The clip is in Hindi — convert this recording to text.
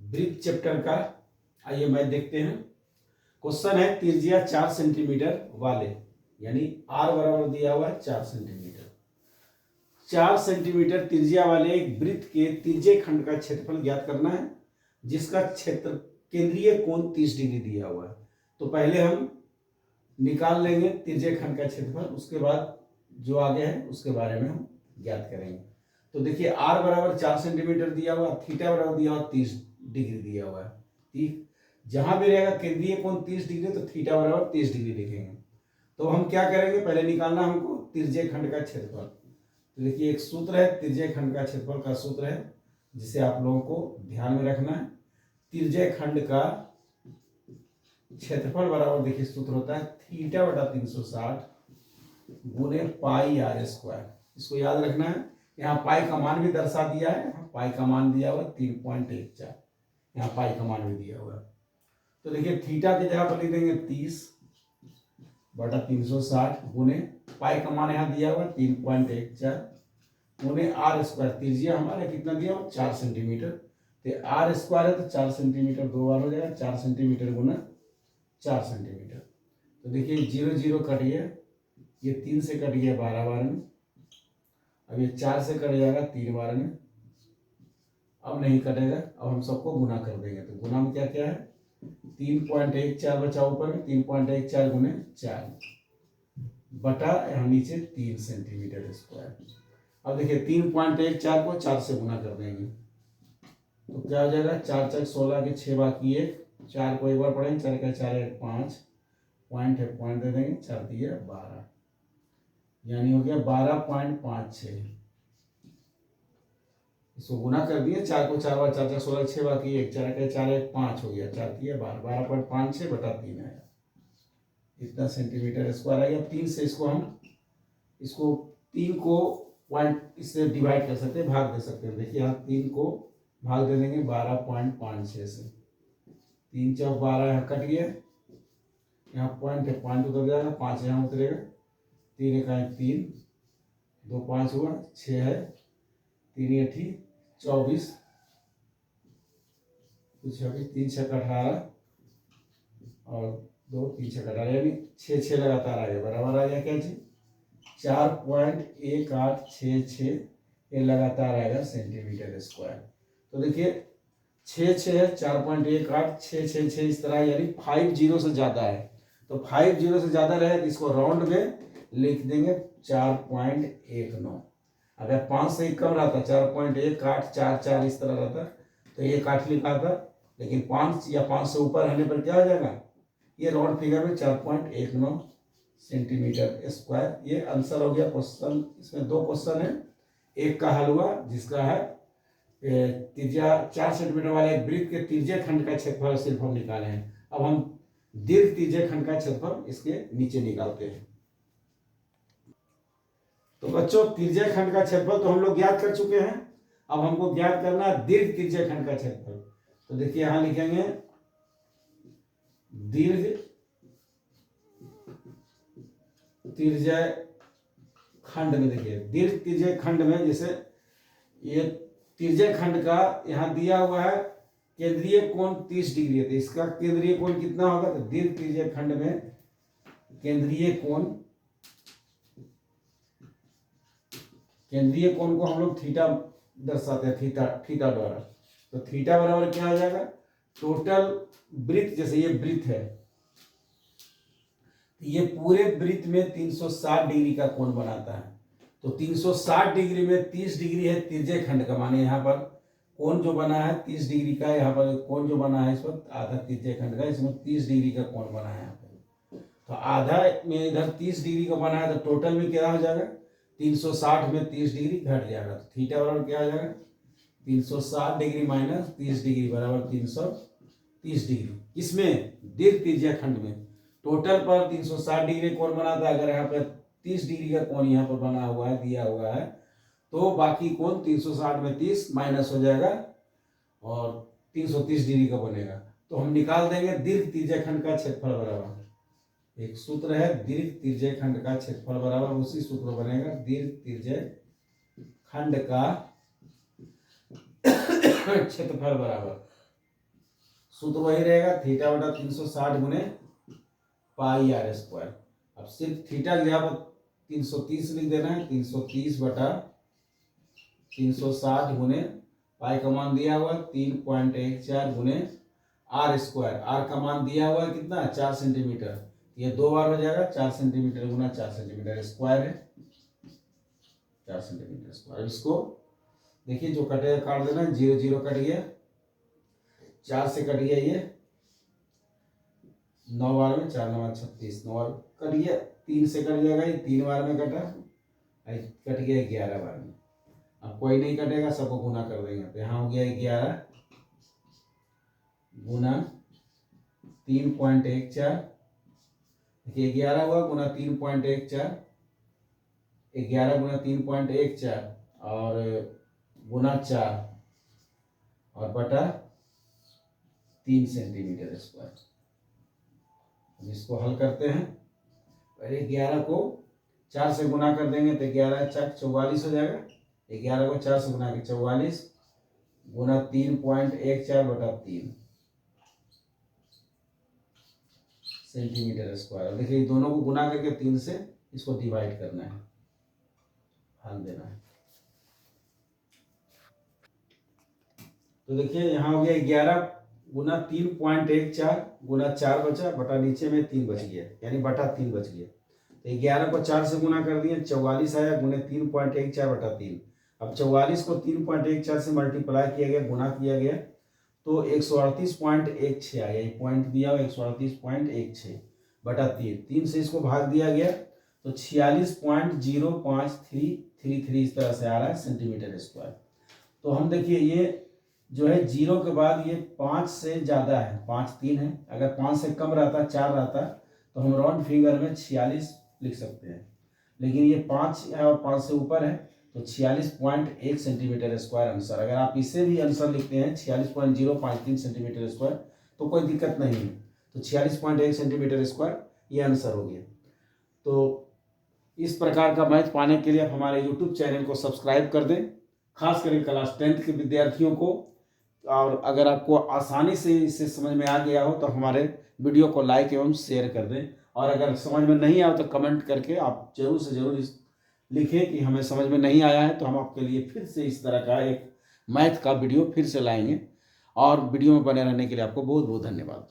वृत्त चैप्टर का। आइए मैथ देखते हैं। क्वेश्चन है त्रिज्या 4 सेंटीमीटर वाले, यानी आर बराबर दिया हुआ है 4 सेंटीमीटर। 4 सेंटीमीटर त्रिज्या वाले एक वृत्त के तिर्यक खंड का क्षेत्रफल ज्ञात करना है, जिसका क्षेत्र केंद्रीय कोण 30 डिग्री दिया हुआ है। तो पहले हम निकाल लेंगे तिर्यक खंड का क्षेत्रफल, उसके बाद जो आगे है उसके बारे में हम ज्ञात करेंगे। तो देखिए आर बराबर 4 सेंटीमीटर दिया हुआ, थीटा बराबर दिया हुआ 30 डिग्री दिया हुआ है। ठीक, जहां भी रहेगा केंद्रीय कोण 30 डिग्री तो थीटा बराबर 30 डिग्री लिखेंगे। तो हम क्या करेंगे, पहले निकालना हमको तिर्यक खंड का क्षेत्रफल। तो देखिए एक सूत्र है तिर्यक खंड का क्षेत्रफल का सूत्र है, जिसे आप लोगों को ध्यान में रखना है। तिर्यक खंड का क्षेत्रफल बराबर देखिए सूत्र होता है थीटा बटा 360 गुने पाई आर स्क्वायर। इसको याद रखना है। यहाँ पाई का मान भी दर्शा दिया है, पाई का मान दिया हुआ 3.14, यहाँ पाई का मान भी दिया हुआ है। तो देखिए थीटा की जगह पर लिख देंगे 30 बटा 360 गुने पाई का मान यहाँ दिया हुआ 3.14 गुने आर स्क्वायर। त्रिज्या हमारे कितना दिया हुआ 4 सेंटीमीटर, तो आर स्क्वायर है तो 4 सेंटीमीटर 2 बार हो जाएगा, 4 सेंटीमीटर गुना 4 सेंटीमीटर। तो देखिए 0 0 कट गया, ये 3 से कट गया 12 बार में, अब ये 4 से कट जाएगा 3 बार में, अब नहीं कटेगा। अब हम सबको गुना कर देंगे। तो गुना में क्या क्या है 3.14 बचा ऊपर में, 3.14 गुने 4 बटा यहाँ नीचे 3 सेंटीमीटर स्क्वायर। अब देखिए 3.14 को 4 से गुना कर देंगे तो क्या हो जाएगा 4 4 16 के 6 बाकी 1, 4 को एक बार पढ़ेंगे, 4 का 4 1 5 पॉइंट है, पॉइंट दे देंगे, 4 दिया 12, यानी हो गया 12.56। इसको गुना कर दिए, 4 को 4 बार 4 4 16 6 बाकी 1, 4 का 4 1 5 हो गया, 4 दिया 12, 12.56 बटा 3 आया, इतना सेंटीमीटर स्क्वायर आ गया। 3 से इसको 3 को पॉइंट इससे डिवाइड कर सकते हैं, भाग दे सकते हैं। देखिए यहाँ 3 को भाग दे देंगे 12.56 से, 3 4 12 यहाँ कट गया, यहाँ पॉइंट है, पॉइंट उतर जाएगा, 5 यहाँ उतरेगा, 3 1 3 2 5 हुआ, 6 है, 3 8 24 कुछ अभी 3 6 18 और 2 3 6 18, यानी 6 6 लगातार आ गया, बराबर आ गया क्या जी 4.1866, ये लगातार आएगा सेंटीमीटर स्क्वायर। तो देखिए 6 6 है, 4.18 6 6 6 इस तरह, यानी 5 0 से ज़्यादा है। तो 5 0 से ज़्यादा रहे तो इसको राउंड में लिख देंगे 4.19। अगर 5 से कम रहता 4.18 4 4 इस तरह रहता तो 1 लिखा था, लेकिन 5 या 5 से ऊपर रहने पर क्या हो जाएगा, ये राउंड फिगर में 4.19 सेंटीमीटर स्क्वायर। ये आंसर हो गया क्वेश्चन। इसमें 2 क्वेश्चन है, एक का हल हुआ जिसका है त्रिज्या 4 सेंटीमीटर वाले एक वृत्त के तिर्यक खंड का क्षेत्रफल सिर्फ हम निकाले हैं। अब हम दीर्घ तिर्यक खंड का क्षेत्रफल इसके नीचे निकालते हैं। तो बच्चों तिर्यक खंड का क्षेत्रफल तो हम लोग ज्ञात कर चुके हैं, अब हमको ज्ञात करना है दीर्घ तिर्यक खंड का क्षेत्रफल। तो देखिए यहां लिखेंगे दीर्घ तिर्यक खंड में, देखिए दीर्घ तिर्यक खंड में, जैसे ये तिर्यक खंड का यहाँ दिया हुआ है केंद्रीय कोण 30 डिग्री है, तो इसका केंद्रीय कोण कितना होगा, तो दीर्घ तिर्यक खंड में केंद्रीय कोण को हम लोग थीटा दर्शाते हैं, थीटा द्वारा। तो थीटा बराबर क्या हो जाएगा, टोटल वृत्त, जैसे ये वृत्त है, ये पूरे वृत्त में 360 डिग्री का कोण बनाता है। तो 360 डिग्री में 30 डिग्री है तिर्यक खंड का, माने यहाँ पर कोण जो बना है 30 डिग्री का, यहाँ पर कोण जो बना है इस वक्त आधा तिर्यक खंड का, इसमें 30 डिग्री का कोण बना है यहाँ पर। तो आधा में इधर 30 डिग्री का बना है, तो टोटल में क्या हो जाएगा 360 में 30 डिग्री घट जाएगा। तो थीटा बराबर क्या हो जाएगा 360 डिग्री माइनस 30 डिग्री बराबर 330 डिग्री। इसमें दीर्घ तिर्यक खंड में टोटल पर 360 डिग्री कोण बनाता है, अगर यहाँ पर 30 डिग्री का कोण यहाँ पर बना हुआ है, दिया हुआ है, तो बाकी कोण 360 में 30 माइनस हो जाएगा और 330 डिग्री का बनेगा। तो हम निकाल देंगे दीर्घ तिर्यक खंड का क्षेत्रफल बराबर, एक सूत्र है दीर्घ तिर्यक खंड का क्षेत्रफल बराबर, उसी सूत्र बनेगा दीर्घ तिर्यक खंड का क्षेत्रफल बराबर सूत्र वही रहेगा, थीटा बटा 360 गुने पाई आर स्क्वायर। अब सिर्फ थीटा की जगह पर 330 लिख देना है, 330 बटा 360 गुने पाई का मान दिया हुआ 3.14 गुने आर स्क्वायर। आर का मान दिया हुआ है कितना, 4 सेंटीमीटर। ये 2 बार हो जाएगा, 4 सेंटीमीटर गुना 4 सेंटीमीटर स्क्वायर है, 4 सेंटीमीटर स्क्वायर। इसको देखिए जो कटेगा काट देना, 0 0 कट गया, 4 से कट गया, ये 9 बार में 4 9 36, 9 बार कट गया, 3 से कट जाएगा, ये 3 बार में कटा, कट गया 11 बार में। अब कोई नहीं कटेगा, सबको गुना कर देंगे। तो यहाँ हो गया 11 गुना 3.14, देखिए 11 हुआ गुना 3.14, 11 गुना 3.14 और गुना 4 और बटा 3 सेंटीमीटर स्क्वायर। अब इसको हल करते हैं। पहले 11 को 4 से गुना कर देंगे तो 11 4 44 हो जाएगा। 11 को 4 से गुना के 44 गुना 3.14 बटा 3 सेंटीमीटर स्क्वायर। देखिए दोनों को गुना करके 3 से इसको डिवाइड करना है, हल देना है। तो देखिए यहाँ हो गया 11 गुना 3.14 गुना 4 बचा, बटा नीचे में 3 बच गया, यानी बटा 3 बच गया। तो 11 को 4 से गुना कर दिए, 44 आया गुने 3.14 बटा 3। अब 44 को 3.14 से मल्टीप्लाई किया गया, गुना किया गया तो 138.16 आया। ये पॉइंट दिया हुआ 138.16 बटा 3 से इसको भाग दिया गया तो 46.0533 इस तरह से आ रहा है सेंटीमीटर स्क्वायर। तो हम देखिए ये जो है 0 के बाद ये 5 से ज़्यादा है, 5 3 है। अगर 5 से कम रहता, 4 रहता तो हम राउंड फिगर में 46 लिख सकते हैं, लेकिन ये 5 है और 5 से ऊपर है तो 46.1 सेंटीमीटर स्क्वायर आंसर। अगर आप इसे भी आंसर लिखते हैं 46.053 सेंटीमीटर स्क्वायर तो कोई दिक्कत नहीं है। तो 46.1 सेंटीमीटर स्क्वायर ये आंसर हो गया। तो इस प्रकार का मैथ पाने के लिए आप हमारे यूट्यूब चैनल को सब्सक्राइब कर दें, खास करके क्लास 10th के विद्यार्थियों को। और अगर आपको आसानी से इसे समझ में आ गया हो तो हमारे वीडियो को लाइक एवं शेयर कर दें। और अगर समझ में नहीं आया तो कमेंट करके आप जरूर से जरूर लिखें कि हमें समझ में नहीं आया है, तो हम आपके लिए फिर से इस तरह का एक मैथ का वीडियो फिर से लाएंगे। और वीडियो में बने रहने के लिए आपको बहुत बहुत धन्यवाद।